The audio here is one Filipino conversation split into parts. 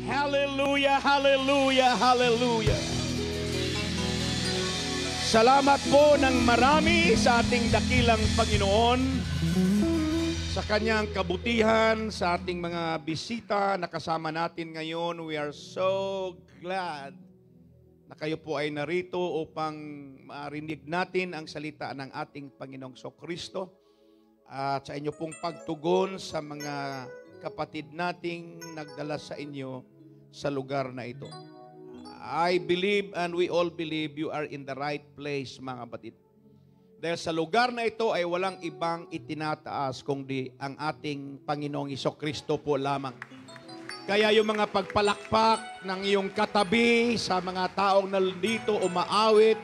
Hallelujah, hallelujah, hallelujah. Salamat po ng marami sa ating dakilang Panginoon, sa kanyang kabutihan, sa ating mga bisita na kasama natin ngayon. We are so glad na kayo po ay narito upang marinig natin ang salita ng ating Panginoong Kristo at sa inyo pong pagtugon sa mga kapatid nating nagdala sa inyo sa lugar na ito. I believe and we all believe you are in the right place, mga kapatid. Dahil sa lugar na ito ay walang ibang itinataas kundi ang ating Panginoong Kristo po lamang. Kaya yung mga pagpalakpak ng iyong katabi sa mga taong nandito umaawit,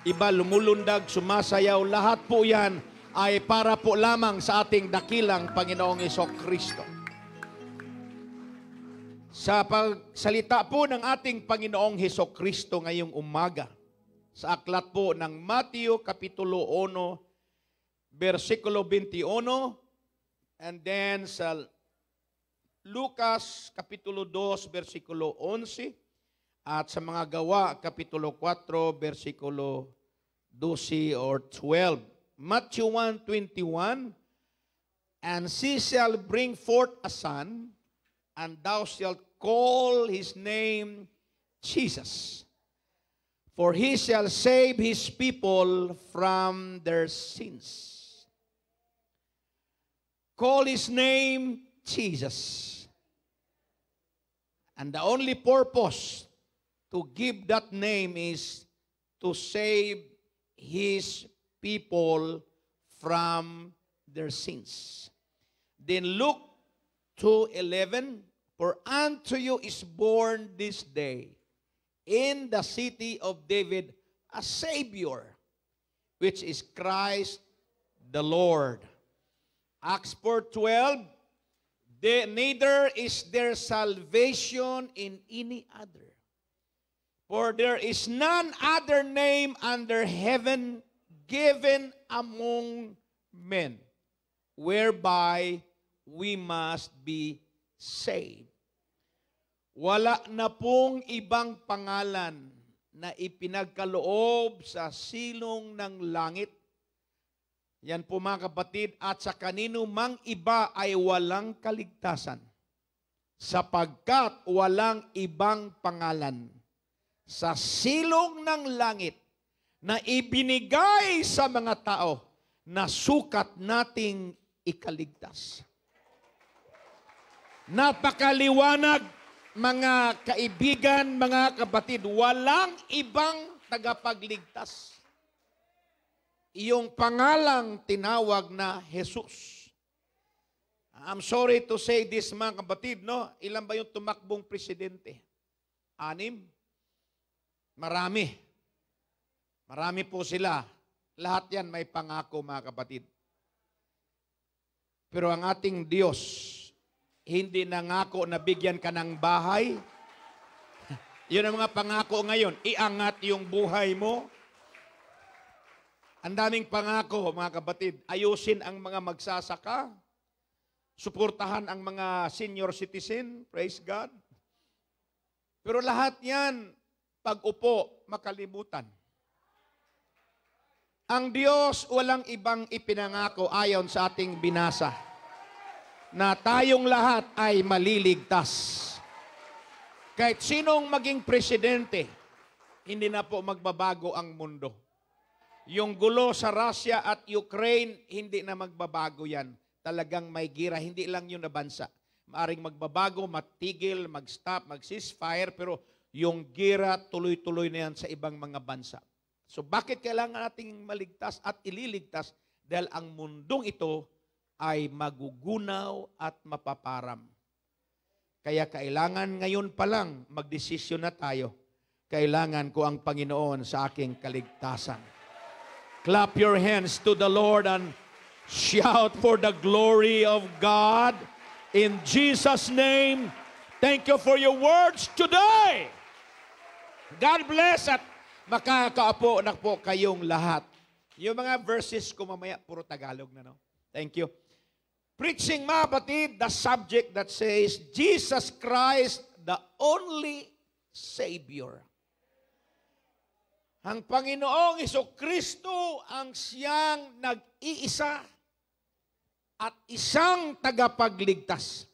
iba lumulundag, sumasayaw, lahat po yan ay para po lamang sa ating dakilang Panginoong Kristo. Sa pagsalita po ng ating Panginoong Kristo ngayong umaga, sa aklat po ng Mateo Kapitulo 1, versikulo 21, and then sa Lucas Kapitulo 2, versikulo 11, at sa mga Gawa Kapitulo 4, versikulo 12 or 12. Matthew 1:21, and she shall bring forth a son, and thou shalt call his name Jesus, for he shall save his people from their sins. Call his name Jesus. And the only purpose to give that name is to save his people from their sins. Then Luke 2:11, for unto you is born this day in the city of David a Savior, which is Christ the Lord. Acts 4:12, neither is there salvation in any other, for there is none other name under heaven given among men, whereby we must be saved. Wala na pong ibang pangalan na ipinagkaloob sa silong ng langit. Yan po mga kapatid, at sa kanino mang iba ay walang kaligtasan, sapagkat walang ibang pangalan sa silong ng langit na ibinigay sa mga tao na sukat nating ikaligtas. Napakaliwanag, mga kaibigan, mga kapatid, walang ibang tagapagligtas. Iyong pangalang tinawag na Jesus. I'm sorry to say this, mga kapatid, no? Ilan ba yung tumakbong presidente? 6? Marami. Marami po sila. Lahat yan may pangako, mga kapatid. Pero ang ating Diyos, hindi nangako na bigyan ka ng bahay. Yun ang mga pangako ngayon. Iangat yung buhay mo. Ang daming pangako, mga kapatid. Ayusin ang mga magsasaka. Suportahan ang mga senior citizen. Praise God. Pero lahat yan, pag upo, makalimutan. Ang Diyos walang ibang ipinangako ayon sa ating binasa, na tayong lahat ay maliligtas. Kahit sinong maging presidente, hindi na po magbabago ang mundo. Yung gulo sa Russia at Ukraine, hindi na magbabago yan. Talagang may gira, hindi lang yun na bansa. Maaring magbabago, matigil, mag-stop, mag-ceasefire, pero yung gira tuloy-tuloy na yan sa ibang mga bansa. So bakit kailangan nating maligtas at ililigtas? Dahil ang mundong ito ay magugunaw at mapaparam. Kaya kailangan ngayon pa lang magdesisyon na tayo. Kailangan ko ang Panginoon sa aking kaligtasan. Clap your hands to the Lord and shout for the glory of God. In Jesus' name, thank you for your words today. God bless at makakaapo na po kayong lahat. Yung mga verses ko mamaya, puro Tagalog na, no? Thank you. Preaching, mga batid, the subject that says, Jesus Christ, the only Savior. Ang Panginoong Hesukristo ang siyang nag-iisa at isang tagapagligtas.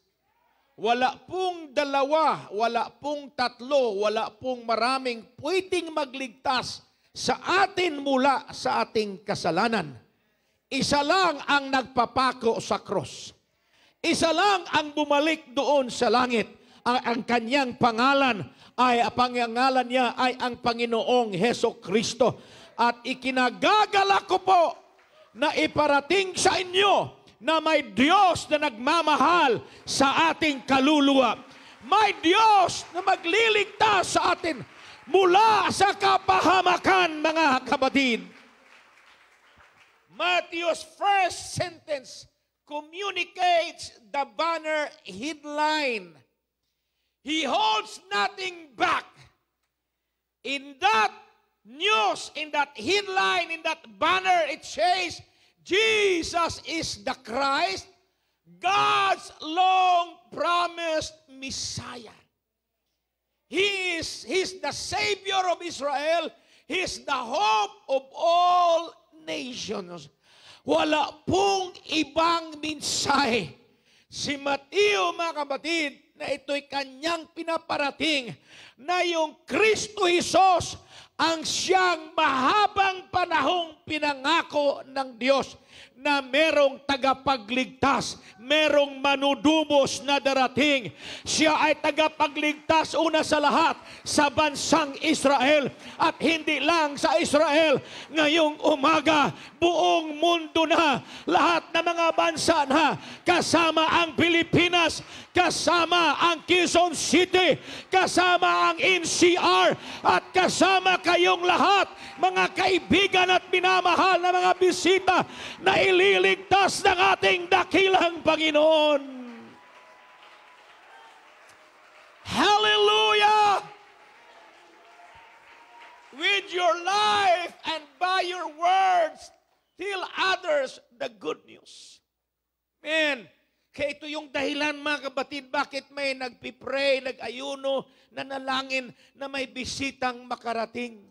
Wala pong dalawa, wala pong tatlo, wala pong maraming pwedeng magligtas sa atin mula sa ating kasalanan. Isa lang ang nagpapako sa cross. Isa lang ang bumalik doon sa langit. Ang kanyang pangalan niya ay ang Panginoong Hesukristo. At ikinagagala ko po na iparating sa inyo na may Diyos na nagmamahal sa ating kaluluwa. May Diyos na magliligtas sa atin mula sa kapahamakan, mga kapatid. Matthew's first sentence communicates the banner headline. He holds nothing back. In that news, in that headline, in that banner, it says, Jesus is the Christ, God's long-promised Messiah. He's the Savior of Israel. He's the hope of all nations. Wala pong ibang mensahe. Si Mateo, mga kapatid, na ito'y kanyang pinaparating na yung Kristo Jesus ang siyang mahabang panahong pinangako ng Diyos na merong tagapagligtas, merong manudubos na darating. Siya ay tagapagligtas una sa lahat sa bansang Israel. At hindi lang sa Israel, ngayong umaga, buong mundo na, lahat ng mga bansa na, kasama ang Pilipinas, kasama ang Quezon City, kasama ang NCR, at kasama kayong lahat, mga kaibigan at minamahal na mga bisita na ililigtas ng ating dakilang Panginoon. Hallelujah! With your life and by your words, tell others the good news. Amen. Kaya ito yung dahilan, mga kapatid, bakit may nagpipray, nag-ayuno, nanalangin na may bisitang makarating.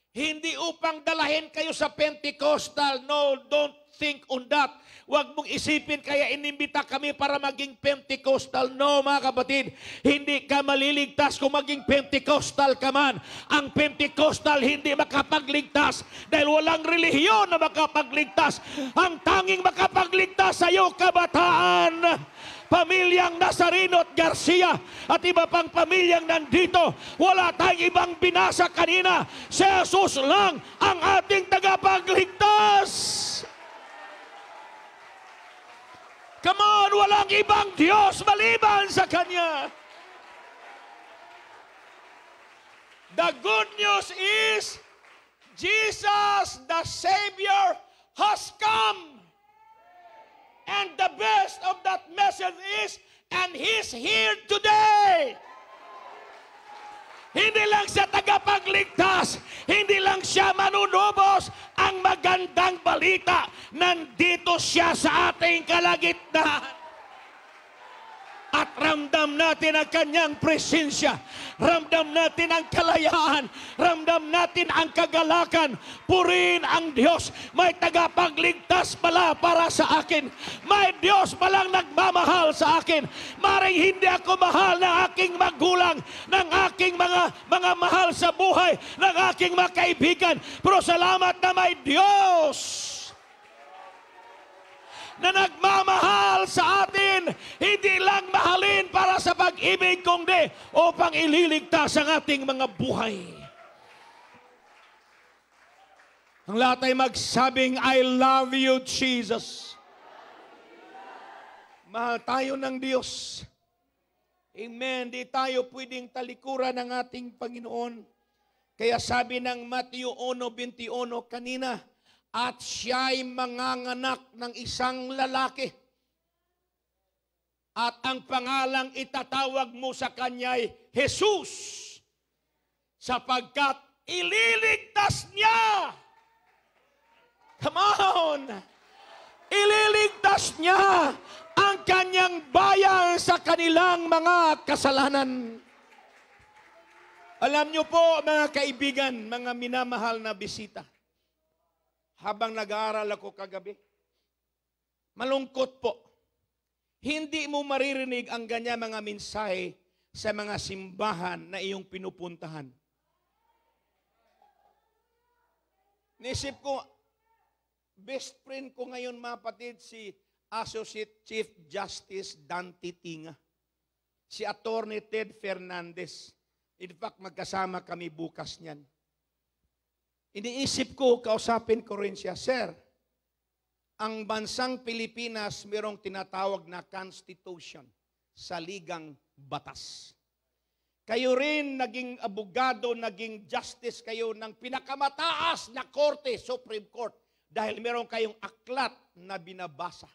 Hindi upang dalahin kayo sa Pentecostal. No, don't think on that. Huwag mong isipin kaya inimbita kami para maging Pentecostal. No, mga kapatid, hindi ka maliligtas kung maging Pentecostal ka man. Ang Pentecostal hindi makapagligtas dahil walang relihiyon na makapagligtas. Ang tanging makapagligtas sa iyo, kabataan, pamilyang Nazareno at Garcia at iba pang pamilyang nandito. Wala tayong ibang binasa kanina. Si Jesus lang ang ating tagapagligtas. Come on, walang ibang Diyos maliban sa Kanya. The good news is Jesus, the Savior, has come. And the best of that message is, and He's here today. Hindi lang siya tagapagligtas, hindi lang siya manunubos. Ang magandang balita, nandito siya sa ating kalagitnaan. At ramdam natin ang kanyang presensya. Ramdam natin ang kalayaan. Ramdam natin ang kagalakan. Purihin ang Diyos. May tagapagligtas pala para sa akin. May Diyos palang nagmamahal sa akin. Maring hindi ako mahal ng aking magulang, ng aking mga mahal sa buhay, ng aking mga kaibigan. Pero salamat na may Diyos na nagmamahal sa atin, hindi lang mahalin para sa pag-ibig, kundi upang ililigtas ang ating mga buhay. Ang lahat ay magsabing, I love you, Jesus. Mahal tayo ng Diyos. Amen. Di tayo pwedeng talikuran ng ating Panginoon. Kaya sabi ng Matthew 1:21 kanina, at siya'y manganganak ng isang lalaki. At ang pangalang itatawag mo sa kanya'y Jesus, sapagkat ililigtas niya. Come on! Ililigtas niya ang ang kanyang bayan sa kanilang mga kasalanan. Alam niyo po, mga kaibigan, mga minamahal na bisita, habang nag-aaral ako kagabi, malungkot po, hindi mo maririnig ang ganyan mga mensahe sa mga simbahan na iyong pinupuntahan. Naisip ko, best friend ko ngayon mga kapatid, si Associate Chief Justice Dante Tinga, si Attorney Ted Fernandez. In fact, magkasama kami bukas niyan. Iniisip ko, kausapin ko rin siya, Sir, ang bansang Pilipinas mayroong tinatawag na Constitution, saligang batas. Kayo rin naging abogado, naging justice kayo ng pinakamataas na korte, Supreme Court, dahil meron kayong aklat na binabasa.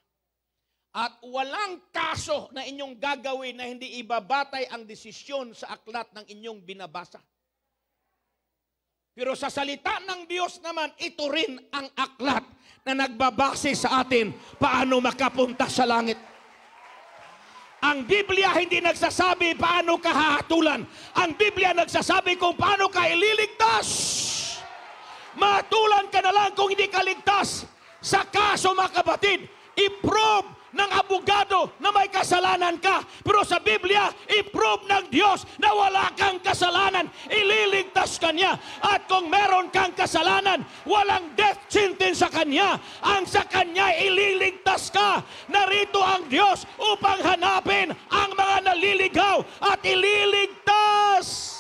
At walang kaso na inyong gagawin na hindi ibabatay ang desisyon sa aklat ng inyong binabasa. Pero sa salita ng Diyos naman, ito rin ang aklat na nagbabase sa atin paano makapunta sa langit. Ang Biblia hindi nagsasabi paano ka hahatulan. Ang Biblia nagsasabi kung paano ka ililigtas. Mahatulan ka na lang kung hindi ka ligtas. Sa kaso mga kapatid, i-prove ng abogado na may kasalanan ka. Pero sa Biblia, i-prove ng Diyos na wala kang kasalanan. Ililigtas ka niya. At kung meron kang kasalanan, walang death sentence sa Kanya. Ang sa Kanya, ililigtas ka. Narito ang Diyos upang hanapin ang mga naliligaw at ililigtas.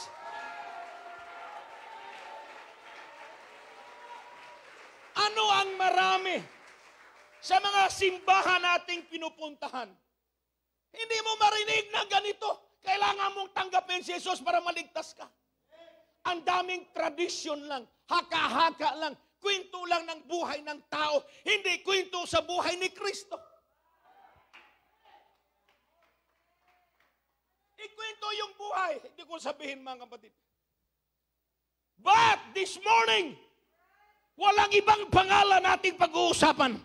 Ano ang marami sa mga simbahan nating pinupuntahan? Hindi mo marinig na ganito. Kailangan mong tanggapin si Jesus para maligtas ka. Ang daming tradisyon lang, haka-haka lang, kwento lang ng buhay ng tao, hindi kwento sa buhay ni Kristo. Ikwento yung buhay. Hindi ko sabihin mga kapatid. But this morning, walang ibang pangalan nating pag-uusapan.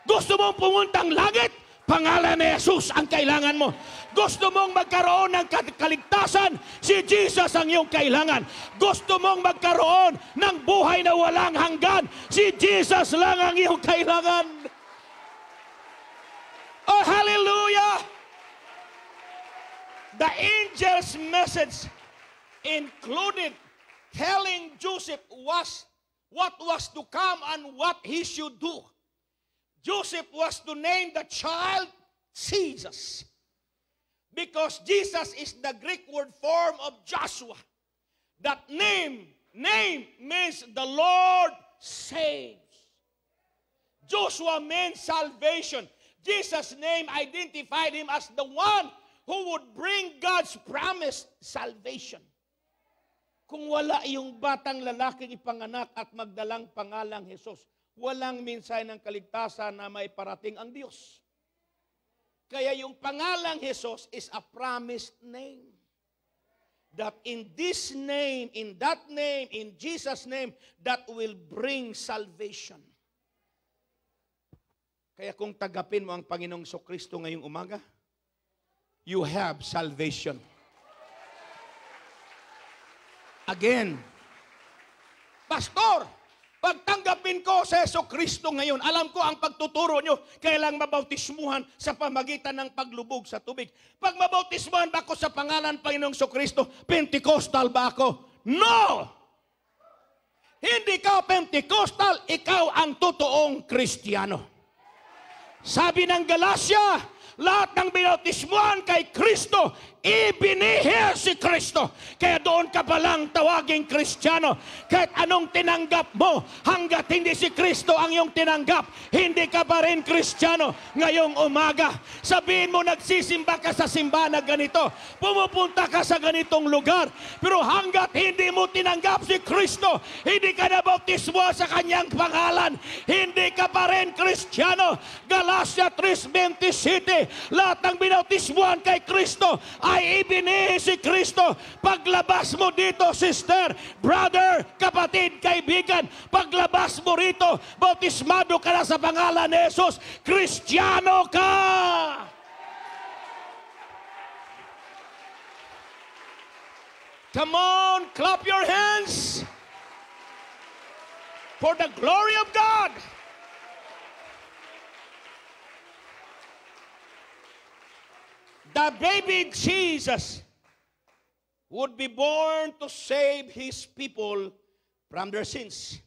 Gusto mong pumuntang langit? Pangalan ni Jesus ang kailangan mo. Gusto mong magkaroon ng kaligtasan? Si Jesus ang iyong kailangan. Gusto mong magkaroon ng buhay na walang hanggan? Si Jesus lang ang iyong kailangan. Oh, hallelujah! The angel's message included telling Joseph what was to come and what he should do. Joseph was to name the child Jesus, because Jesus is the Greek word form of Joshua. That name means the Lord saves. Joshua means salvation. Jesus' name identified him as the one who would bring God's promised salvation. Kung wala yung batang lalaking ipanganak at magdalang pangalang Jesus, walang mensahe ng kaligtasan na may parating ang Diyos. Kaya yung pangalang Jesus is a promised name. That in this name, in that name, in Jesus' name, that will bring salvation. Kaya kung tagapin mo ang Panginoong Kristo ngayong umaga, you have salvation. Again, Pastor, pagtanggapin ko sa Kristo ngayon, alam ko ang pagtuturo nyo, kailang mabautismuhan sa pamagitan ng paglubog sa tubig. Pag mabautismuhan ba ako sa pangalan Panginoong Kristo, Pentecostal ba ako? No! Hindi ka Pentecostal, ikaw ang totoong Kristiyano. Sabi ng Galatia, lahat ng binautismuhan kay Kristo, ibinihir si Kristo. Kaya doon ka palang tawaging Kristiyano. Kahit anong tinanggap mo, hanggat hindi si Kristo ang iyong tinanggap, hindi ka pa rin Kristiyano ngayong umaga. Sabihin mo, nagsisimba ka sa simbahan na ganito, pumupunta ka sa ganitong lugar, pero hanggat hindi mo tinanggap si Kristo, hindi ka nabautismo sa kanyang pangalan, hindi ka pa rin Kristiyano. Galatia 3:27, lahat ng binautismuhan kay Kristo ay ibinihi si Kristo. Paglabas mo dito, sister, brother, kapatid, kaibigan, paglabas mo rito, bautismado ka na sa pangalan ni Jesus, Kristiyano ka! Come on, clap your hands for the glory of God. The baby Jesus would be born to save his people from their sins.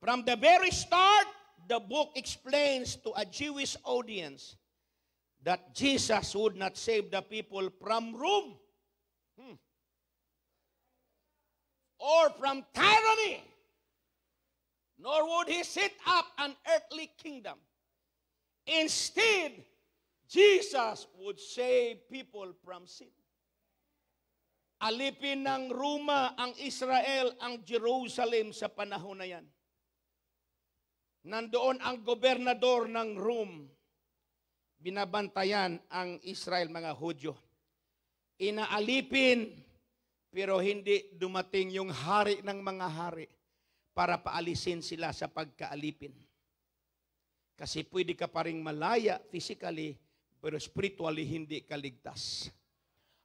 From the very start, the book explains to a Jewish audience that Jesus would not save the people from Rome or from tyranny, nor would he set up an earthly kingdom. Instead, Jesus would save people from sin. Alipin ng Roma ang Israel, ang Jerusalem sa panahon na yan. Nandoon ang gobernador ng Rome. Binabantayan ang Israel, mga Hudyo. Inaalipin, pero hindi dumating yung hari ng mga hari para paalisin sila sa pagkaalipin. Kasi pwede ka pa ring malaya physically, pero spiritually hindi ka ligtas.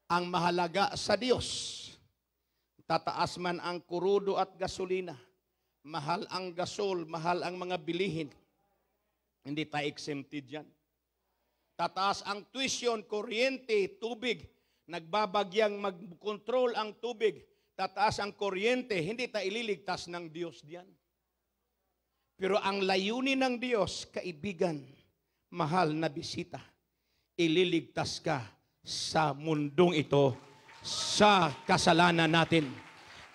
Ang mahalaga sa Diyos, tataas man ang kurudo at gasolina, mahal ang gasol, mahal ang mga bilihin, hindi tayo exempted yan. Tataas ang tuition, kuryente, tubig, nagbabagyang mag-control ang tubig, tataas ang kuryente, hindi tayo ililigtas ng Diyos diyan. Pero ang layunin ng Diyos, kaibigan, mahal na bisita, ililigtas ka sa mundong ito, sa kasalanan natin.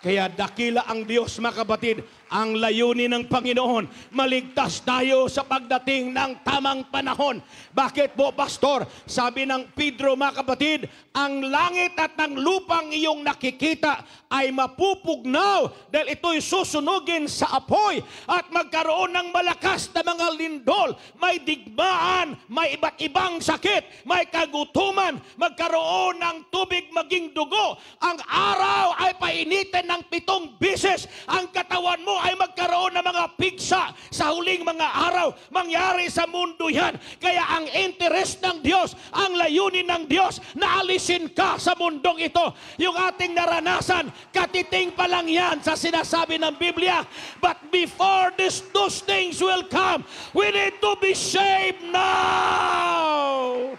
Kaya dakila ang Diyos, mga kapatid, ang layunin ng Panginoon, maligtas tayo sa pagdating ng tamang panahon. Bakit po, Pastor? Sabi ng Pedro, mga kapatid, ang langit at ang lupang iyong nakikita ay mapupugnaw dahil ito'y susunugin sa apoy at magkaroon ng malakas na mga lindol, may digmaan, may iba't ibang sakit, may kagutuman, magkaroon ng tubig maging dugo, ang araw ay painitin ng 7 beses, ang katawan mo ay magkaroon ng mga pigsa sa huling mga araw. Mangyari sa mundo yan. Kaya ang interest ng Diyos, ang layunin ng Diyos, na alisin ka sa mundong ito. Yung ating naranasan, katiting pa lang yan sa sinasabi ng Biblia. But before those things will come, we need to be saved now.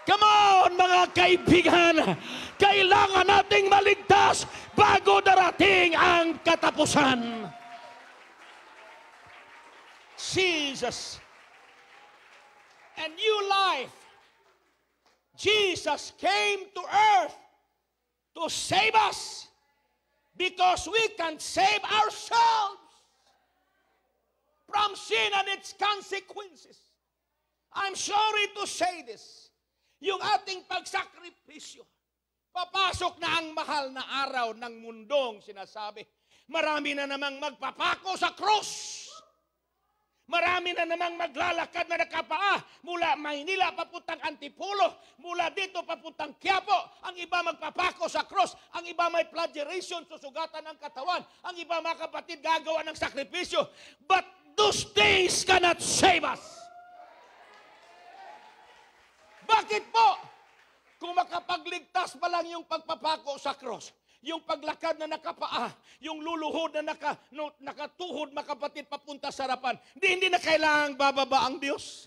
Come on, mga kaibigan. Kailangan nating maligtas bago darating ang katapusan. Jesus. A new life. Jesus came to earth to save us because we can save ourselves from sin and its consequences. I'm sorry to say this. Yung ating pagsakripisyo, papasok na ang mahal na araw ng mundong sinasabi. Marami na namang magpapako sa krus. Marami na namang maglalakad na nakapaa mula Maynila papuntang Antipolo, mula dito papuntang Quiapo. Ang iba magpapako sa krus, ang iba may flagellation, susugatan ng katawan, ang iba, mga kapatid, gagawa ng sakripisyo. But those things cannot save us. Bakit po? Kung makapagligtas pa lang yung pagpapako sa cross, yung paglakad na nakapaa, yung luluhod na nakatuhod, mga kapatid, papunta sa harapan, hindi na kailangang bababa ang Diyos.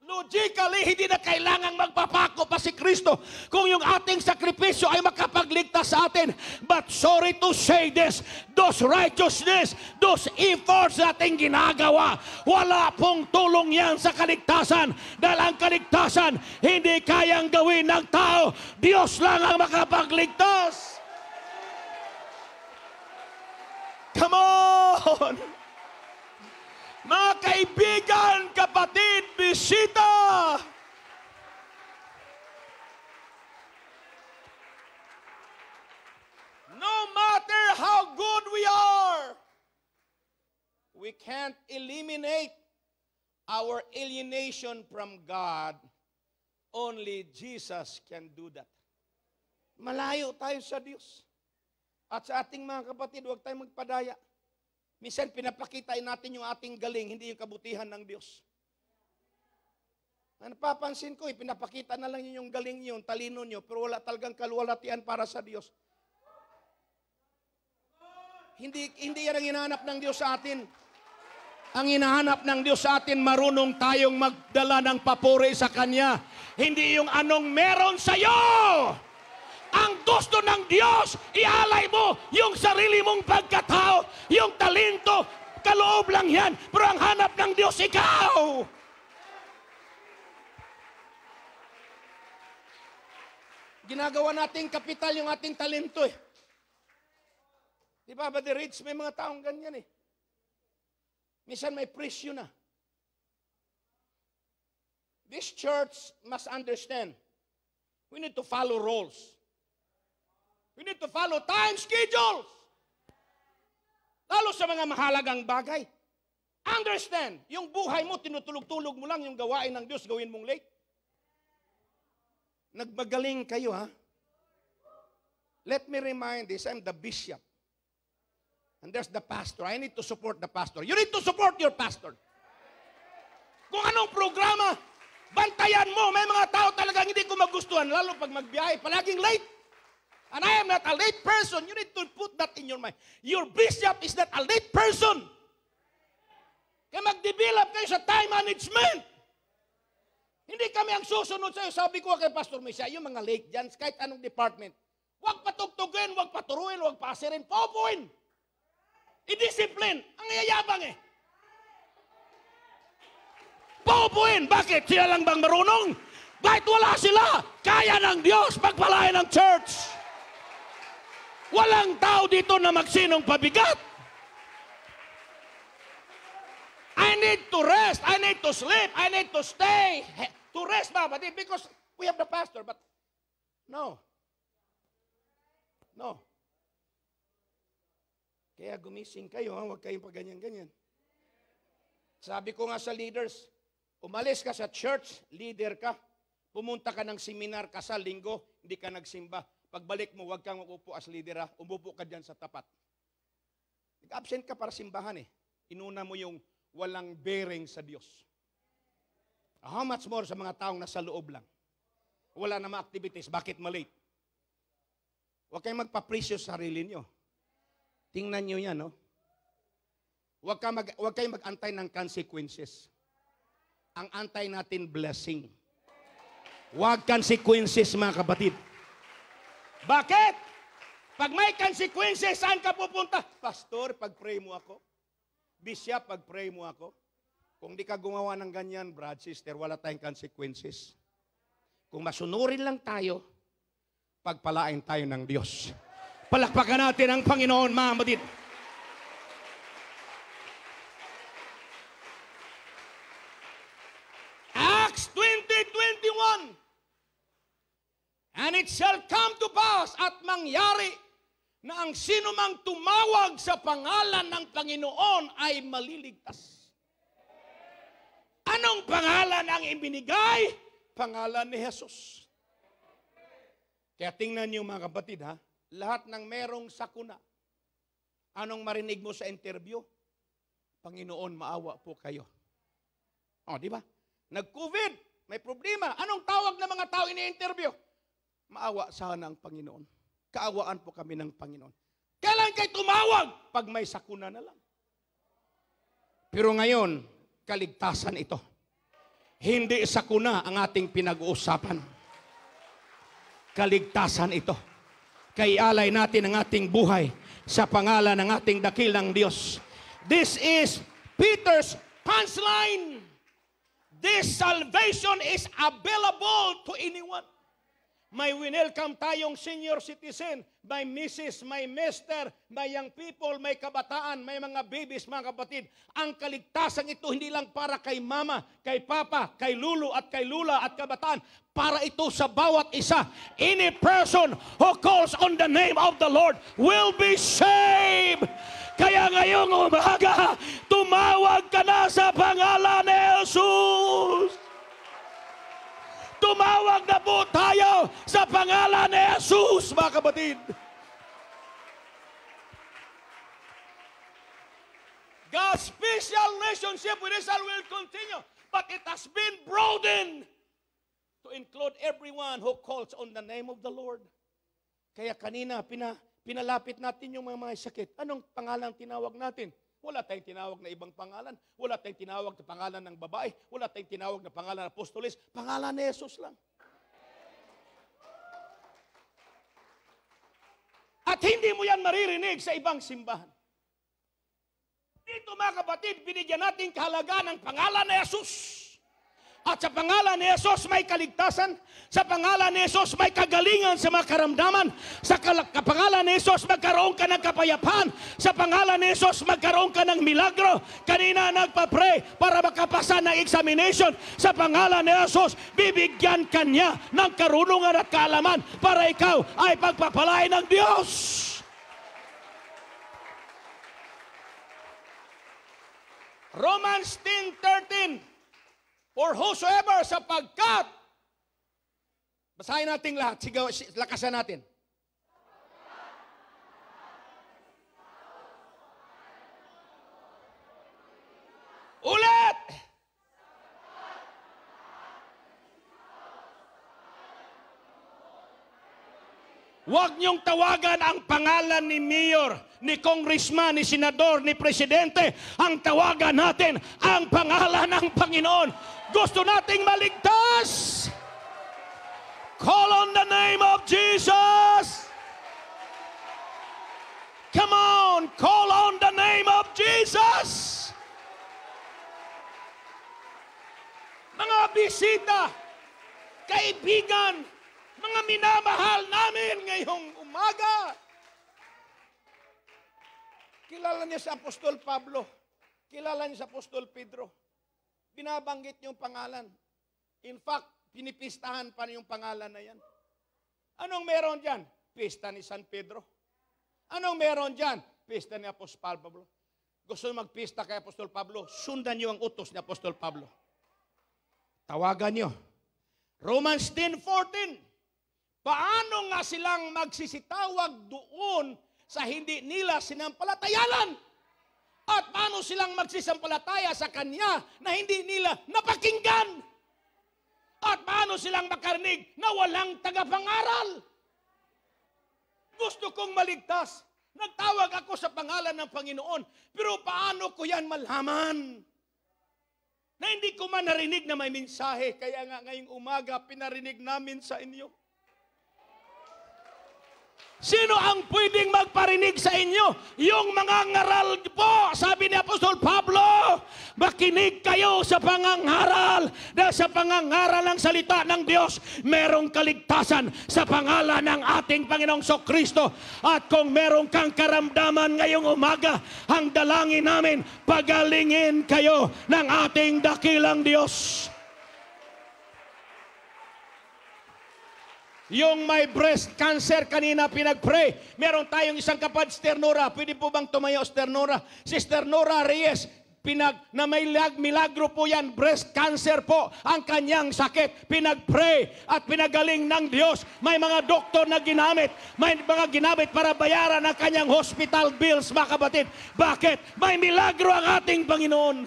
Logically, hindi na kailangang magpapako pa si Kristo kung yung ating sakripisyo ay makapagligtas sa atin. But sorry to say this, those righteousness, those efforts na ating ginagawa, wala pong tulong yan sa kaligtasan. Dahil ang kaligtasan, hindi kayang gawin ng tao. Diyos lang ang makapagligtas. Come on! Mga kaibigan, kapatid, bisita! No matter how good we are, we can't eliminate our alienation from God. Only Jesus can do that. Malayo tayo sa Diyos. At sa ating mga kapatid, huwag tayong magpadaya. Minsan pinapakitain natin yung ating galing, hindi yung kabutihan ng Diyos. Napapansin ko, pinapakita na lang yung galing nyo, yung talino nyo, pero wala talagang kaluwalhatian para sa Diyos. Hindi yan ang hinahanap ng Diyos sa atin. Ang hinahanap ng Diyos sa atin, marunong tayong magdala ng papuri sa Kanya. Hindi yung anong meron sa'yo. Ang gusto ng Diyos, ialay mo yung sarili mong pagkatao, yung talento, kaloob lang yan. Pero ang hanap ng Diyos, ikaw. Ginagawa nating kapital yung ating talento eh. Di ba, Brother Rich, may mga taong ganyan eh. Minsan may presyo na. This church must understand, we need to follow rules. We need to follow time schedules. Lalo sa mga mahalagang bagay. Understand, yung buhay mo, tinutulog-tulog mo lang yung gawain ng Diyos, gawin mong late. Nagmagaling kayo, ha? Let me remind this, I'm the bishop. And there's the pastor. I need to support the pastor. You need to support your pastor. Kung anong programa, bantayan mo. May mga tao talagang hindi ko magustuhan, lalo pag magbiyahe, palaging late. And I am not a late person. You need to put that in your mind. Your bishop is not a late person. Kaya mag-develop kayo sa time management. Hindi kami ang susunod sa'yo. Sabi ko kay Pastor Misa, yung mga late dyan, kahit anong department, huwag patugtugin, huwag paturuin, huwag pasirin, paupuin. I-discipline. Ang yayabang eh. Paupuin. Bakit? Sila lang bang marunong? Bakit wala sila? Kaya ng Diyos pagpalain ng church. Walang tao dito na magsinong pabigat. I need to rest. I need to sleep. I need to stay. To rest ba? But because we have the pastor. But no. No. Kaya gumising kayo, ha? Huwag kayong paganyan-ganyan. Sabi ko nga sa leaders, umalis ka sa church, leader ka, pumunta ka ng seminar ka sa linggo, hindi ka nagsimba. Pagbalik mo, huwag kang umupo as leader, ha? Umupo ka dyan sa tapat. Nag-absent ka para simbahan eh. Inuna mo yung walang bearing sa Diyos. How much more sa mga taong nasa loob lang? Wala na mga activities, bakit malate? Huwag kayong magpa-presyo sa sarili nyo. Tingnan nyo yan, no? Huwag kayong mag-antay ng consequences. Ang antay natin, blessing. Huwag consequences, mga kapatid. Bakit? Pag may consequences, saan ka pupunta? Pastor, pag-pray mo ako. Bishop, pag-pray mo ako. Kung di ka gumawa ng ganyan, brad, sister, wala tayong consequences. Kung masunurin lang tayo, pagpalain tayo ng Diyos. Palakpakan natin ang Panginoon, mga kapatid. Acts 20:21. And it shall come to pass at mangyari na ang sino mang tumawag sa pangalan ng Panginoon ay maliligtas. Anong pangalan ang ibinigay? Pangalan ni Jesus. Kaya tingnan niyo mga kapatid, ha? Lahat ng merong sakuna. Anong marinig mo sa interview? Panginoon, maawa po kayo. O, di ba? Nag-COVID, may problema. Anong tawag ng mga tao ini-interview? Maawa sana ang Panginoon. Kaawaan po kami ng Panginoon. Kailan kayo tumawag? Pag may sakuna na lang. Pero ngayon, kaligtasan ito. Hindi sakuna ang ating pinag-uusapan. Kaligtasan ito. Kaialay natin ang ating buhay sa pangalan ng ating dakilang Diyos. This is Peter's punchline. This salvation is available to anyone. May winelcome tayong senior citizen, may misis, may mister, may young people, may kabataan, may mga babies, mga kapatid. Ang kaligtasan ito hindi lang para kay mama, kay papa, kay lulu at kay lula at kabataan. Para ito sa bawat isa. Any person who calls on the name of the Lord will be saved. Kaya ngayong umaga, tumawag ka na sa pangalan ni Jesus. Tumawag na po tayo sa pangalan ni Jesus, mga kapatid. God's special relationship with Israel will continue. but it has been broadened to include everyone who calls on the name of the Lord. Kaya kanina, pinalapit natin yung mga sakit. Anong pangalan tinawag natin? Wala tayong tinawag na ibang pangalan. Wala tayong tinawag na pangalan ng babae. Wala tayong tinawag na pangalan ng apostolis. Pangalan ni Jesus lang. At hindi mo yan maririnig sa ibang simbahan. Dito mga kapatid, binigyan natin kahalagaan ng pangalan ni Jesus. At sa pangalan ni Jesus may kaligtasan. Sa pangalan ni Jesus may kagalingan sa mga karamdaman. Sa pangalan ni Jesus magkaroon ka ng kapayapaan. Sa pangalan ni Jesus magkaroon ka ng milagro. Kanina nagpa-pray para makapasa ng examination. Sa pangalan ni Jesus, bibigyan ka niya ng karunungan at kaalaman para ikaw ay pagpapalain ng Diyos. Romans 10:13. For whosoever, sapagkat, basahin natin lahat, sigaw, lakasan natin. Ulit! Huwag niyong tawagan ang pangalan ni mayor, ni congressman, ni senador, ni presidente. Ang tawagan natin ang pangalan ng Panginoon. Gusto nating maligtas. Call on the name of Jesus. Come on, call on the name of Jesus. Mga bisita, kaibigan, mga minamahal namin ngayong umaga. Kilala niya si Apostol Pablo. Kilala niya si Apostol Pedro. Binabanggit niyo yung pangalan. In fact, pinipistahan pa niyo yung pangalan na yan. Anong meron dyan? Pista ni San Pedro. Anong meron dyan? Pista ni Apostol Pablo. Gusto niyo magpista kay Apostol Pablo? Sundan niyo ang utos ni Apostol Pablo. Tawagan niyo. Romans 10:14. Paano nga silang magsisitawag doon sa hindi nila sinampalatayanan? At paano silang magsisampalataya sa Kanya na hindi nila napakinggan? At paano silang makarinig na walang tagapangaral? Gusto kong maligtas. Nagtawag ako sa pangalan ng Panginoon. Pero paano ko yan malaman? Na hindi ko man narinig na may mensahe. Kaya nga ngayong umaga pinarinig namin sa inyo. Sino ang pwedeng magparinig sa inyo? Yung mga ngaral po, sabi ni Apostol Pablo, makinig kayo sa pangangaral. Dahil sa pangangaral ng salita ng Diyos, merong kaligtasan sa pangalan ng ating Panginoong Kristo. At kung merong kang karamdaman ngayong umaga, ang dalangin namin, pagalingin kayo ng ating dakilang Diyos. Yung may breast cancer, kanina pinag-pray. Meron tayong isang kapatid, Sister Nora. Pwede po bang tumayo, Sister Nora? Sister Nora Reyes, na may milagro po yan. Breast cancer po ang kanyang sakit. Pinag-pray at pinagaling ng Diyos. May mga doktor na ginamit. May mga ginamit para bayaran ang kanyang hospital bills, mga kapatid. Bakit? May milagro ang ating Panginoon.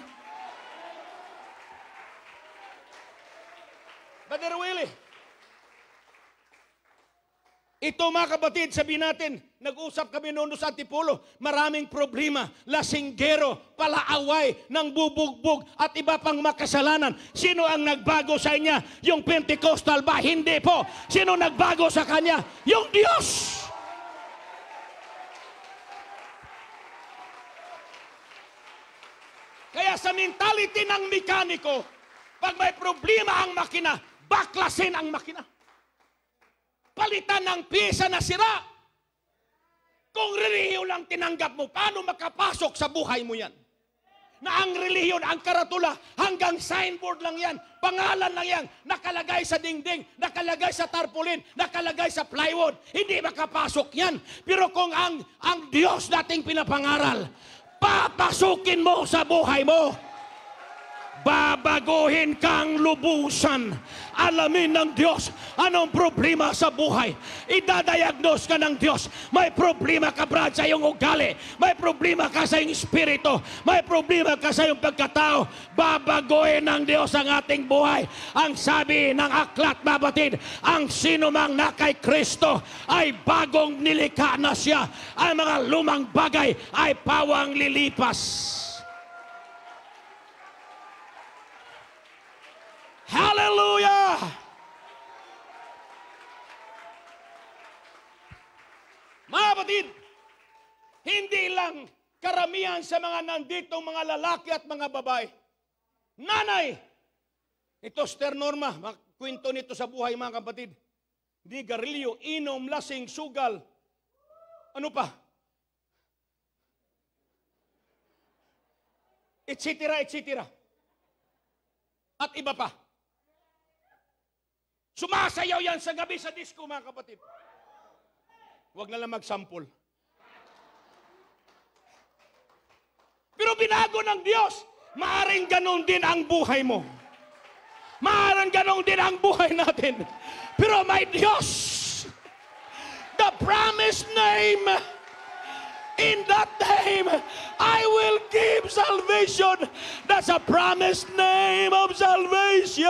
Brother Willie, ito mga kapatid, sabihin natin, nag-usap kami noon sa Antipolo, maraming problema, lasinggero, palaaway, nang bubugbog, at iba pang makasalanan. Sino ang nagbago sa inya? Yung Pentecostal ba? Hindi po. Sino nagbago sa kanya? Yung Diyos! Kaya sa mentality ng mekaniko, pag may problema ang makina, baklasin ang makina. Palitan ng pisa na sira. Kung relihiyon lang tinanggap mo, paano makapasok sa buhay mo yan? Na ang relihiyon, ang karatula, hanggang signboard lang yan, pangalan lang yan, nakalagay sa dingding, nakalagay sa tarpaulin, nakalagay sa plywood, hindi makapasok yan. Pero kung ang Diyos dating pinapangaral, papasukin mo sa buhay mo, babaguhin kang lubusan. Alamin ng Diyos Anong problema sa buhay? Idadiagnose ka ng Diyos. May problema ka, Brad, sa iyong ugali. May problema ka sa iyong espiritu. May problema ka sa iyong pagkatao. Babaguhin ng Diyos ang ating buhay. Ang sabi ng aklat, mabatid, ang sinumang na kay Kristo ay bagong nilikha na siya. Ang mga lumang bagay ay pawang lilipas. Hallelujah! Mga kapatid, hindi lang karamihan sa mga nanditong mga lalaki at mga babae. Nanay, ito Sister Norma, kwento nito sa buhay mga kapatid. Digarilyo, inom, lasing, sugal, ano pa? Etc. At iba pa. Sumasayaw yan sa gabi sa disco, mga kapatid. Huwag na lang magsampol. Pero binago ng Diyos, maaring ganon din ang buhay mo. Maaring ganon din ang buhay natin. Pero may Diyos, the promised name, in that name, I will give salvation. That's a promised name of salvation.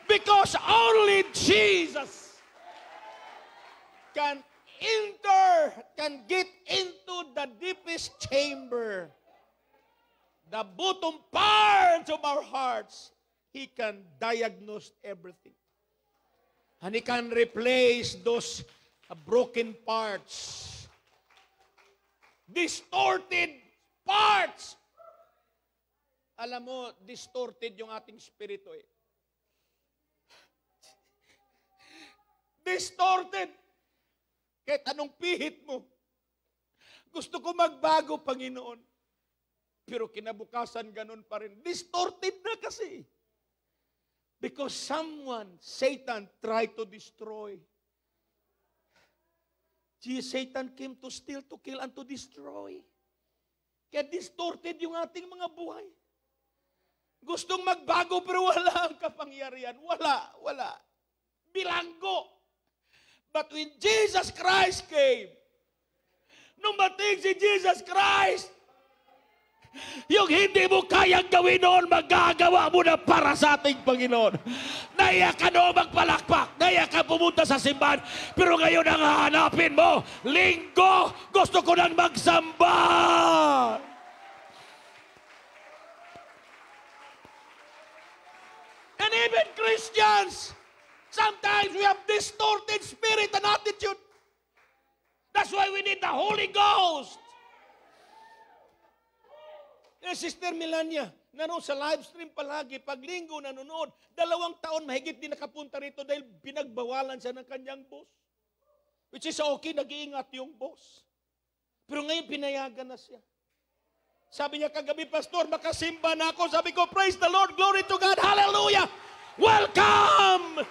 Because only Jesus Can get into the deepest chamber, the bottom parts of our hearts. He can diagnose everything. And He can replace those broken parts, distorted parts. Alam mo, distorted yung ating spirito eh. Distorted. Kahit anong pihit mo. Gusto ko magbago, Panginoon. Pero kinabukasan ganun pa rin. Distorted na kasi. Because Satan tried to destroy. Satan came to steal, to kill, and to destroy. Kaya distorted yung ating mga buhay. Gustong magbago pero wala ang kapangyarihan. Wala. Bilanggo. But when Jesus Christ came, nung mating si Jesus Christ, yung hindi mo kayang gawin noon, magagawa mo na para sa ating Panginoon. Naiya ka noon magpalakpak, naiya ka pumunta sa simbahan, pero ngayon ang hahanapin mo, linggo, gusto ko nang magsamba. And even Christians, sometimes we have distorted spirit and attitude. That's why we need the Holy Ghost. Sister Melania, nanonood sa live stream palagi, pag linggo nanonood, 2 taon mahigit din nakapunta rito dahil binagbawalan siya ng kanyang boss. Which is okay, nag-iingat yung boss. Pero ngayon pinayagan na siya. Sabi niya kagabi, Pastor, makasimba na ako. Sabi ko, praise the Lord, glory to God, hallelujah! Welcome!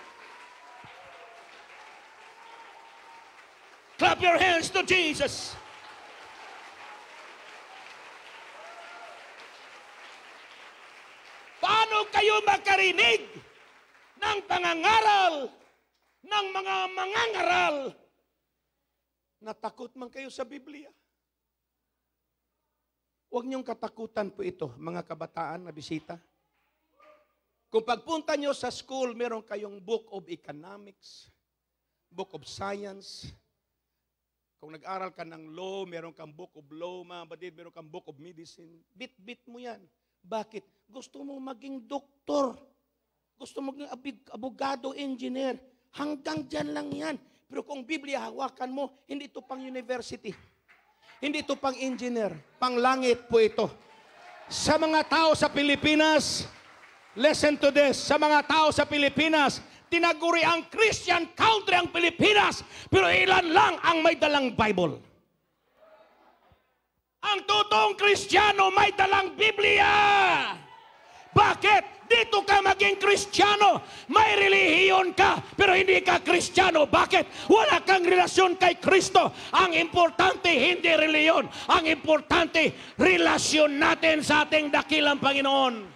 Clap your hands to Jesus. Paano kayo makarinig ng pangangaral ng mga mangangaral na takot man kayo sa Biblia? Huwag niyong katakutan po ito, mga kabataan na bisita. Kung pagpunta niyo sa school, meron kayong Book of Economics, Book of Science. Kung nag-aral ka ng law, meron kang Book of Law, mga batid, meron kang Book of Medicine. Bit-bit mo yan. Bakit? Gusto mo maging doktor. Gusto mo maging abogado, engineer. Hanggang dyan lang yan. Pero kung Biblia hawakan mo, hindi ito pang university. Hindi ito pang engineer. Pang langit po ito. Sa mga tao sa Pilipinas, listen to this. Sa mga tao sa Pilipinas, tinaguri ang Christian country ang Pilipinas, pero ilan lang ang may dalang Bible. Ang totoong Kristiyano may dalang Biblia. Bakit? Di Dito ka maging Kristiyano. May relihiyon ka, pero hindi ka Kristiyano. Bakit? Wala kang relasyon kay Kristo. Ang importante, hindi relihiyon. Ang importante, relasyon natin sa ating dakilang Panginoon.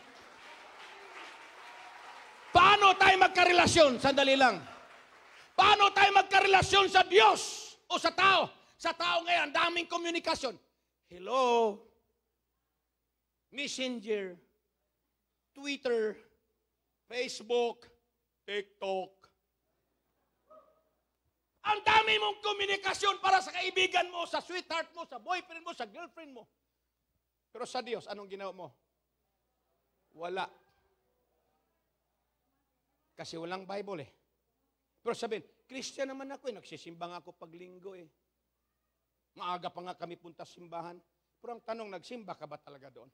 Paano tayo magkarelasyon? Sandali lang. Paano tayo magkarelasyon sa Diyos o sa tao? Sa tao ngayon, daming komunikasyon. Hello, Messenger, Twitter, Facebook, TikTok. Ang dami mong komunikasyon para sa kaibigan mo, sa sweetheart mo, sa boyfriend mo, sa girlfriend mo. Pero sa Diyos, anong ginawa mo? Wala. Kasi walang Bible eh. Pero sabihin, Christian naman ako eh, nagsisimba nga ako pag linggo eh. Maaga pa nga kami punta simbahan. Pero ang tanong, nagsimba ka ba talaga doon?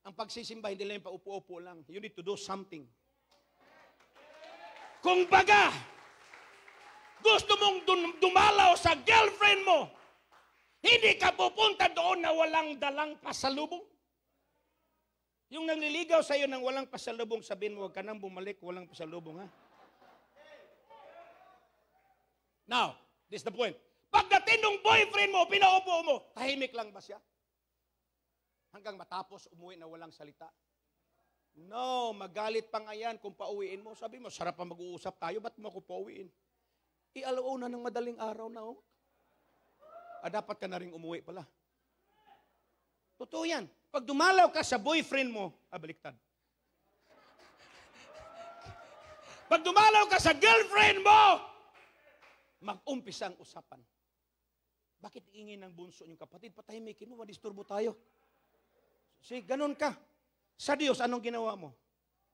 Ang pagsisimba, hindi lang yung paupo-upo lang. You need to do something. Kung baga, gusto mong dumalaw sa girlfriend mo, hindi ka pupunta doon na walang dalang pasalubong. Yung nangliligaw sa iyo ng walang pasalubong, sabihin mo, huwag ka nang bumalik, walang pasalubong, ha? Now, this is the point. Pagdating ng boyfriend mo, pinaupo mo, tahimik lang ba siya? Hanggang matapos umuwi na walang salita? No, magalit pa nga yan kung pauwiin mo. Sabi mo, sarap pa mag-uusap tayo, ba't mo ako pauwiin? Alauna ng madaling araw na, oh. Dapat ka na rin umuwi pala. Totoo yan. Pag dumalaw ka sa boyfriend mo, baliktad. Pag dumalaw ka sa girlfriend mo, mag-umpisa ang usapan. Bakit ingin ng bunso niyong kapatid? Patahimikin mo, madisturbo tayo. See, ganun ka. Sa Diyos, anong ginawa mo?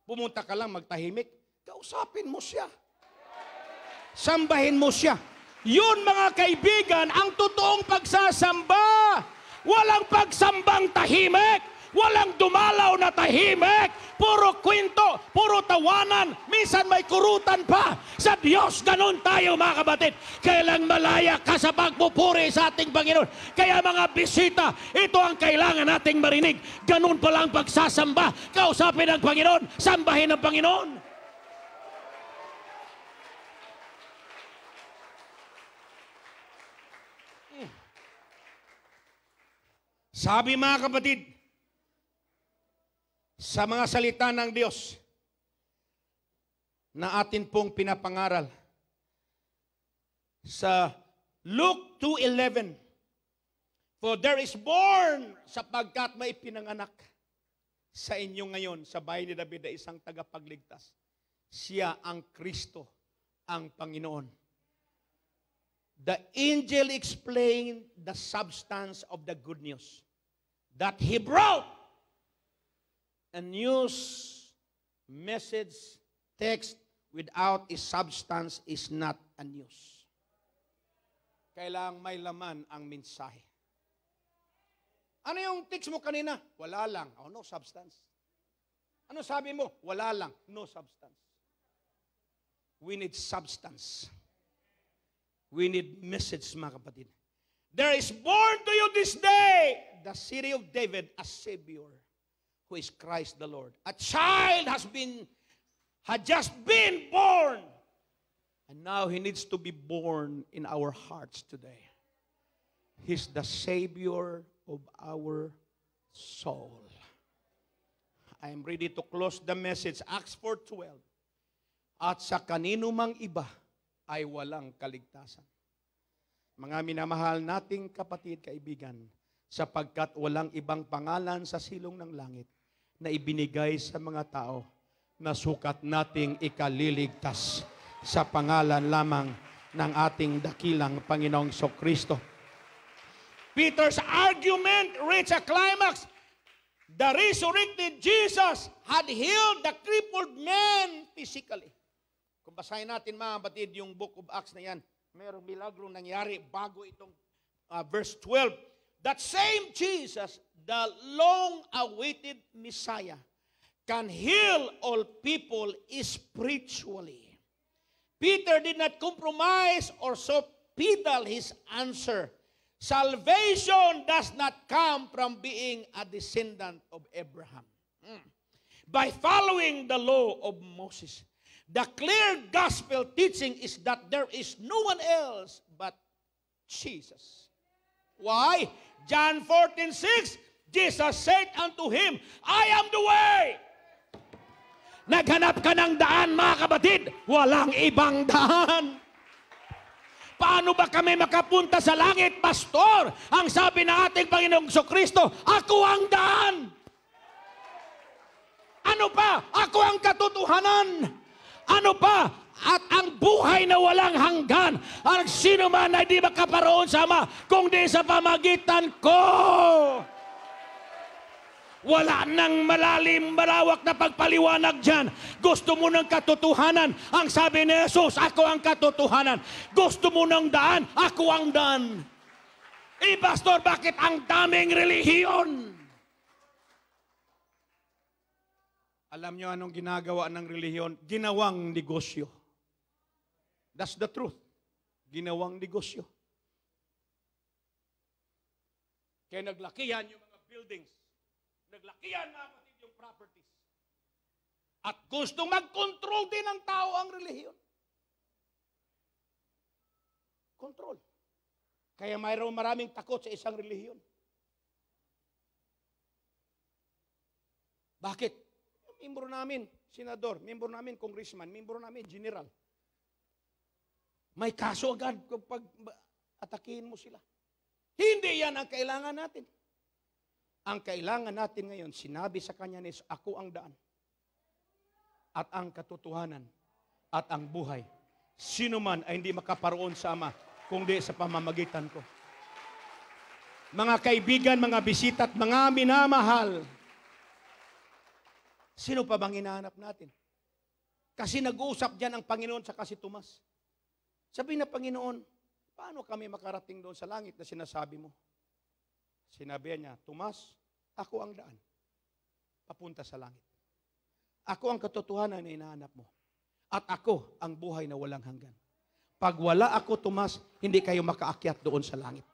Pumunta ka lang, magtahimik. Kausapin mo siya. Sambahin mo siya. Yun, mga kaibigan, ang totoong pagsasamba. Walang pagsambang tahimik. Walang dumalaw na tahimik. Puro kwento, puro tawanan. Minsan may kurutan pa. Sa Diyos, ganun tayo, mga kapatid. Kailang malaya ka sa pagpupuri sa ating Panginoon. Kaya mga bisita, ito ang kailangan nating marinig. Ganun pala ang pagsasamba. Kausapin ang Panginoon, sambahin ang Panginoon. Sabi mga kapatid, sa mga salita ng Diyos na atin pong pinapangaral sa Luke 2:11, for there is born, sapagkat may pinanganak sa inyo ngayon sa bahay ni David na isang tagapagligtas. Siya ang Kristo, ang Panginoon. The angel explained the substance of the good news that he brought. A news, message, text without a substance is not a news. Kailangang may laman ang mensahe. Ano yung text mo kanina? Wala lang. Oh, no substance. Ano sabi mo? Wala lang. No substance. We need substance. We need message, mga kapatid. There is born to you this day the city of David, a Savior, who is Christ the Lord. A child had just been born. And now he needs to be born in our hearts today. He's the Savior of our soul. I am ready to close the message. Acts 4:12. At sa kanino mang iba ay walang kaligtasan. Mga minamahal nating kapatid, kaibigan, sapagkat walang ibang pangalan sa silong ng langit na ibinigay sa mga tao na sukat nating ikaliligtas sa pangalan lamang ng ating dakilang Panginoong Kristo. Peter's argument reached a climax. The resurrected Jesus had healed the crippled man physically. Kung basahin natin, mga kapatid, yung book of Acts na yan, mayroong milagro nangyari bago itong verse 12. That same Jesus, the long-awaited Messiah, can heal all people spiritually. Peter did not compromise or soft-pedal his answer. Salvation does not come from being a descendant of Abraham. by following the law of Moses. The clear gospel teaching is that there is no one else but Jesus. Why? John 14:6, Jesus said unto him, I am the way. Naghanap ka ng daan, mga kapatid, walang ibang daan. Paano ba kami makapunta sa langit, Pastor? Ang sabi ng ating Panginoong Kristo, ako ang daan. Ano pa? Ako ang katotohanan. Ano pa? At ang buhay na walang hanggan. Ang sino man ay di makaparoon sa Ama, kung di sa pamagitan ko. Wala nang malalim, malawak na pagpaliwanag dyan. Gusto mo ng katotohanan. Ang sabi ni Jesus, ako ang katotohanan. Gusto mo ng daan, ako ang daan. Pastor, bakit ang daming relihiyon? Alam nyo anong ginagawa ng relihiyon? Ginawang negosyo. That's the truth. Ginawang negosyo. Kaya naglakihan yung mga buildings. Naglakihan na kapatid yung properties. At gustong mag-control din ng tao ang relihiyon. Control. Kaya mayroong maraming takot sa isang relihiyon. Bakit? Membro namin, senador, membro namin, congressman, membro namin, general. May kaso agad kapag atakihin mo sila. Hindi yan ang kailangan natin. Ang kailangan natin ngayon, sinabi sa kanya ni Jesus, ako ang daan, at ang katotohanan, at ang buhay. Sino man ay hindi makaparoon sa Ama, kung di sa pamamagitan ko. Mga kaibigan, mga bisita, at mga minamahal, sino pa bang hinahanap natin? Kasi nag-uusap dyan ang Panginoon sa si Tomas. Sabi na, Panginoon, paano kami makarating doon sa langit na sinasabi mo? Sinabi niya, Tomas, ako ang daan. Papunta sa langit. Ako ang katotohanan na hinahanap mo. At ako ang buhay na walang hanggan. Pag wala ako, Tomas, hindi kayo makaakyat doon sa langit.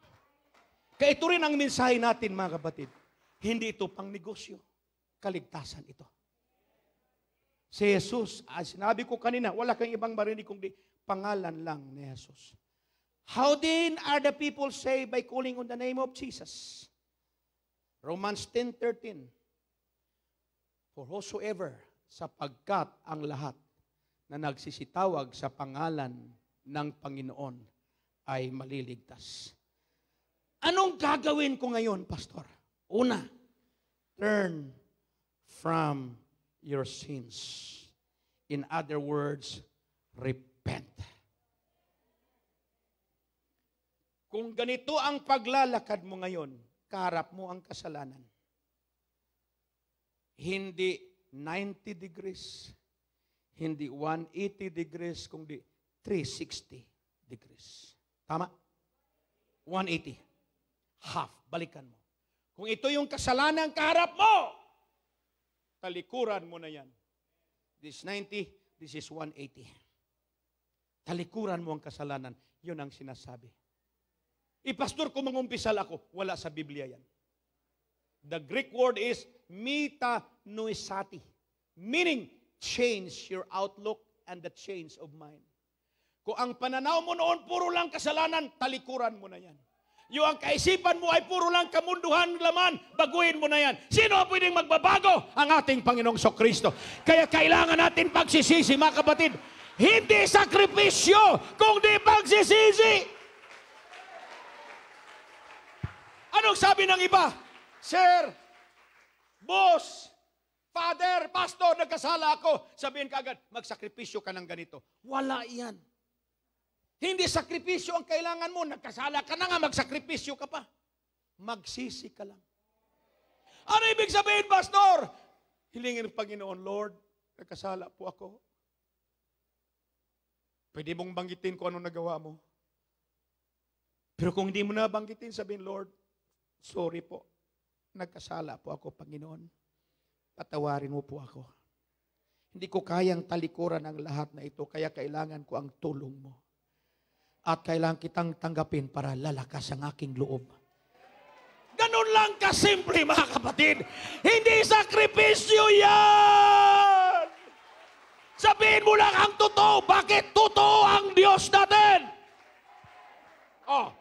Kaya ito rin ang mensahe natin, mga kapatid. Hindi ito pang negosyo. Kaligtasan ito. Si Jesus, sinabi ko kanina, wala kang ibang marinig kundi pangalan lang ni Jesus. How then are the people saved? By calling on the name of Jesus. Romans 10:13. For whosoever, sapagkat ang lahat na nagsisitawag sa pangalan ng Panginoon ay maliligtas. Anong gagawin ko ngayon, Pastor? Una, turn from your sins. In other words, repent. Kung ganito ang paglalakad mo ngayon, kaharap mo ang kasalanan. Hindi 90 degrees, hindi 180 degrees, kundi 360 degrees. Tama? 180. Half. Balikan mo. Kung ito yung kasalanan kaharap mo, talikuran mo na yan. This is 90, this is 180. Talikuran mo ang kasalanan. Yun ang sinasabi. Pastor, kung mangumpisal ako, wala sa Biblia yan. The Greek word is metanoisati, meaning change your outlook and the change of mind. Kung ang pananaw mo noon puro lang kasalanan, talikuran mo na yan. Yung ang kaisipan mo ay puro lang kamunduhan laman, baguhin mo na yan. Sino ang pwedeng magbabago? Ang ating Panginoong Kristo. Kaya kailangan natin pagsisisi, mga kapatid. Hindi sakripisyo, kundi pagsisisi. Anong sabi ng iba? Sir, boss, father, pastor, nagkasala ako. Sabihin ka agad, magsakripisyo ka ng ganito. Wala yan. Hindi sakripisyo ang kailangan mo. Nagkasala ka na nga, magsakripisyo ka pa. Magsisi ka lang. Ano ibig sabihin, pastor? Hilingin ng Panginoon, Lord, nagkasala po ako. Pwede mong banggitin kung ano nagawa mo. Pero kung hindi mo na banggitin, sabihin, Lord, sorry po. Nagkasala po ako, Panginoon. Patawarin mo po ako. Hindi ko kayang talikuran ang lahat na ito, kaya kailangan ko ang tulong mo. At kailangan kitang tanggapin para lalakas ang aking loob. Ganun lang kasimple, mga kapatid. Hindi sakripisyo yan! Sabihin mo lang ang totoo. Bakit totoo ang Diyos natin? Oh,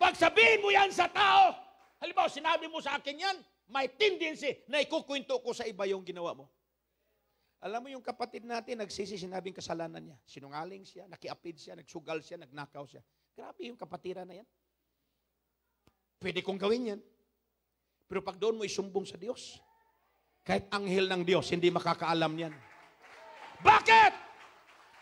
pag sabihin mo yan sa tao, halimbawa sinabi mo sa akin yan, may tendency na ikukwento ko sa iba yung ginawa mo. Alam mo yung kapatid natin, nagsisi, sinabing kasalanan niya. Sinungaling siya, nakiapid siya, nagsugal siya, nagnakaw siya. Grabe yung kapatiran na yan. Pwede kong gawin yan. Pero pag doon mo isumbong sa Diyos, kahit anghel ng Diyos, hindi makakaalam yan. Bakit?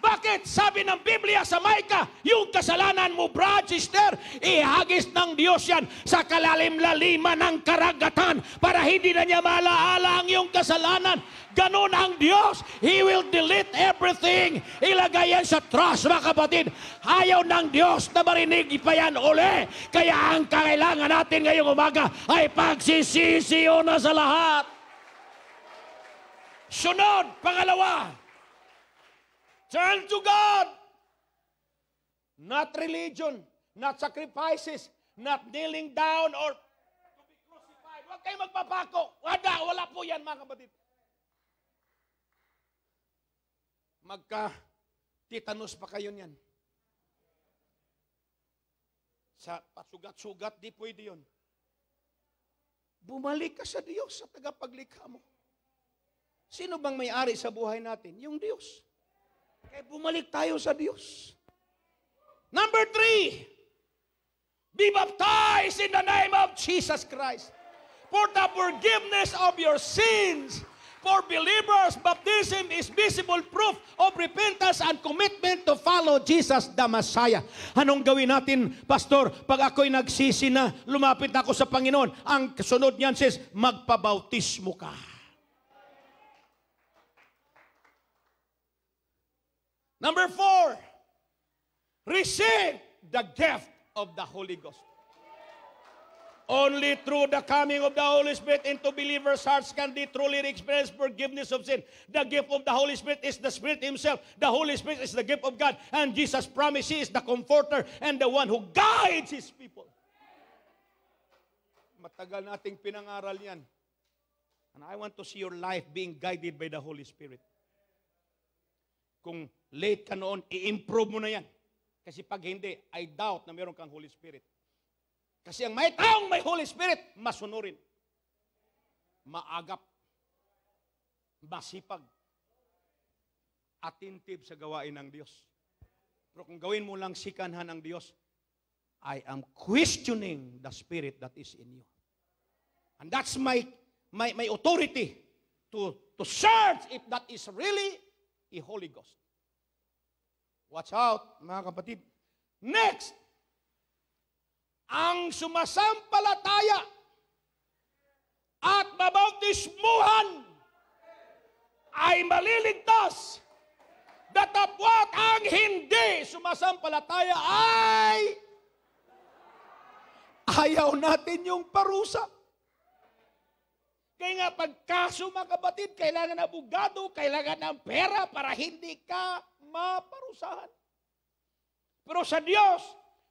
Bakit? Sabi ng Biblia sa Micah, yung kasalanan mo, brad, sister, ihagis ng Diyos yan sa kalalim-laliman ng karagatan para hindi na niya maalaala ang iyong kasalanan. Ganon ang Diyos. He will delete everything. Ilagay yan sa trust, mga kapatid. Ayaw ng Diyos na marinig pa yan uli. Kaya ang kailangan natin ngayong umaga ay pagsisisiyo na sa lahat. Sunod, pangalawa. Turn to God. Not religion, not sacrifices, not kneeling down or to be crucified. Huwag kayo magpapako. Wala po yan, mga kapatid. Magka-tetanus pa kayo niyan. Sa pasugat-sugat, di pwede yun. Bumalik ka sa Diyos, sa tagapaglikha mo. Sino bang may-ari sa buhay natin? Yung Diyos. Kaya bumalik tayo sa Diyos. Number 3, be baptized in the name of Jesus Christ for the forgiveness of your sins. For believers, baptism is visible proof of repentance and commitment to follow Jesus the Messiah. Anong gawin natin, Pastor? Pag ako'y nagsisi na, lumapit ako sa Panginoon, ang kasunod niyan says, magpabautismo ka. Number 4, receive the gift of the Holy Ghost. Only through the coming of the Holy Spirit into believers' hearts can they truly experience forgiveness of sin. The gift of the Holy Spirit is the Spirit Himself. The Holy Spirit is the gift of God. And Jesus promised He is the comforter and the one who guides His people. Matagal nating pinangaral yan. And I want to see your life being guided by the Holy Spirit. Kung late ka noon, i-improve mo na yan. Kasi pag hindi, I doubt na meron kang Holy Spirit. Kasi ang may taong may Holy Spirit, masunurin. Maagap. Masipag. Attentive sa gawain ng Diyos. Pero kung gawin mo lang sikanhan ng Diyos, I am questioning the Spirit that is in you. And that's my authority to search if that is really a Holy Ghost. Watch out, mga kapatid. Next, ang sumasampalataya at mabautismuhan ay maliligtas. Datapwat ang hindi sumasampalataya ay ayaw natin yung parusa. Kaya nga pagkaso, mga kapatid, kailangan ng abogado, kailangan ng pera para hindi ka maparusahan. Pero sa Diyos,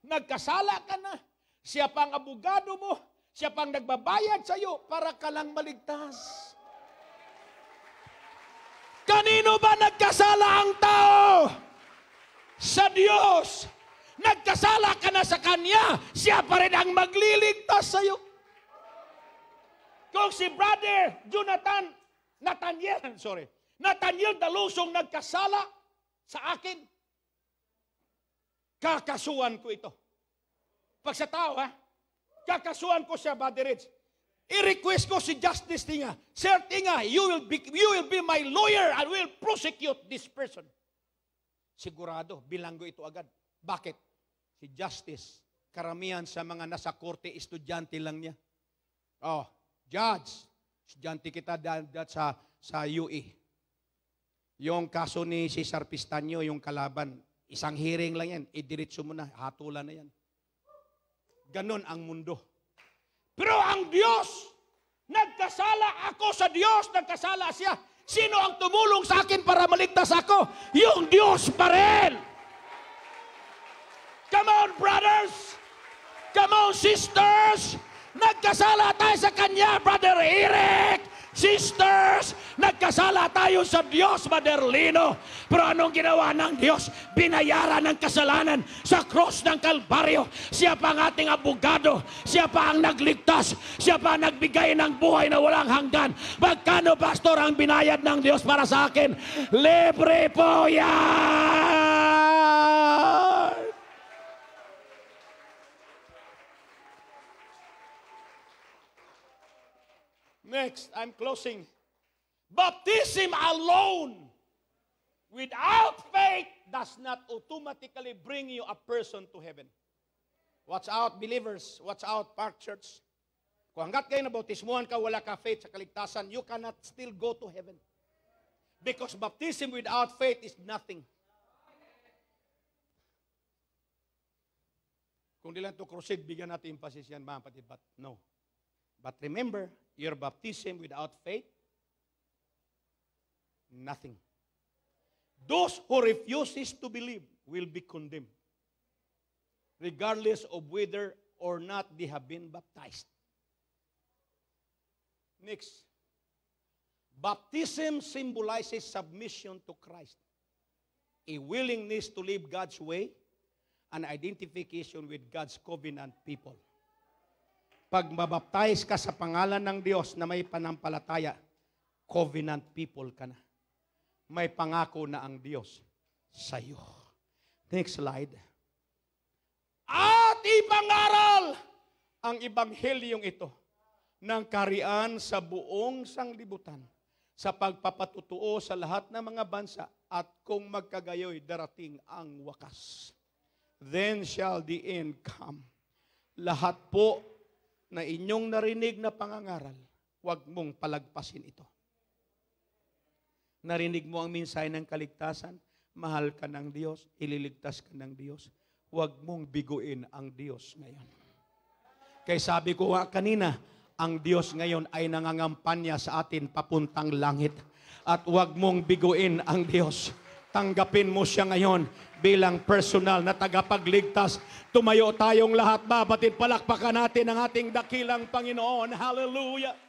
nagkasala ka na. Siya pang abogado mo, siya pang nagbabayad sa iyo para ka lang maligtas. Kanino ba nagkasala ang tao? Sa Diyos. Nagkasala ka na sa Kanya, siya pa rin ang magliligtas sa iyo. Kung si Brother Nathaniel Dalusong nagkasala sa akin, kakasuhan ko ito. Pag sa tao, kakasuhan ko siya, Brother Rich. I-request ko si Justice Tinga, Sir Tinga, you will be my lawyer and will prosecute this person. Sigurado, bilanggo ito agad. Bakit? Si Justice, karamihan sa mga nasa korte, estudyante lang niya. Oh, Judge, estudyante kita sa UE. Yung kaso ni Cesar Pistaño, yung kalaban, isang hearing lang yan, idiretso mo na, hatulan na yan. Ganon ang mundo. Pero ang Diyos, nagkasala ako sa Diyos, nagkasala siya. Sino ang tumulong sa akin para maligtas ako? Yung Diyos pa rin. Come on, brothers. Come on, sisters. Nagkasala tayo sa Kanya, Brother Eric, Sisters, nagkasala tayo sa Diyos, Maderlino. Pero anong ginawa ng Diyos? Binayaran ng kasalanan sa cross ng Kalbaryo. Siya pa ang ating abogado. Siya pa ang nagligtas. Siya pa ang nagbigay ng buhay na walang hanggan. Magkano, pastor, ang binayad ng Diyos para sa akin? Libre po yan! Next, I'm closing. Baptism alone Without faith does not automatically bring you a person to heaven. Watch out, believers. Watch out, Park Church. Kung hanggat kayo nabautismuhan ka, wala ka faith sa kaligtasan, you cannot still go to heaven. Because baptism without faith is nothing. Kung di lang to crusade, bigyan natin emphasis yan, mga kapatid. But no. But remember, your baptism without faith, nothing. Those who refuses to believe will be condemned, regardless of whether or not they have been baptized. Next, baptism symbolizes submission to Christ, a willingness to live God's way, and identification with God's covenant people. Pag mabaptize ka sa pangalan ng Diyos na may panampalataya, covenant people ka na. May pangako na ang Diyos sa iyo. Next slide. At ipangaral ang ebanghelyong ito ng kaharian sa buong sanglibutan sa pagpapatutuo sa lahat ng mga bansa at kung magkagayoy darating ang wakas. Then shall the end come. Lahat po na inyong narinig na pangangaral, huwag mong palagpasin ito. Narinig mo ang mensahe ng kaligtasan, mahal ka ng Diyos, ililigtas ka ng Diyos, huwag mong biguin ang Diyos ngayon. Kaya sabi ko kanina, ang Diyos ngayon ay nangangampanya sa atin papuntang langit. At huwag mong biguin ang Diyos. Tanggapin mo siya ngayon bilang personal na tagapagligtas. Tumayo tayong lahat, babatid, palakpakan natin ang ating dakilang Panginoon. Hallelujah!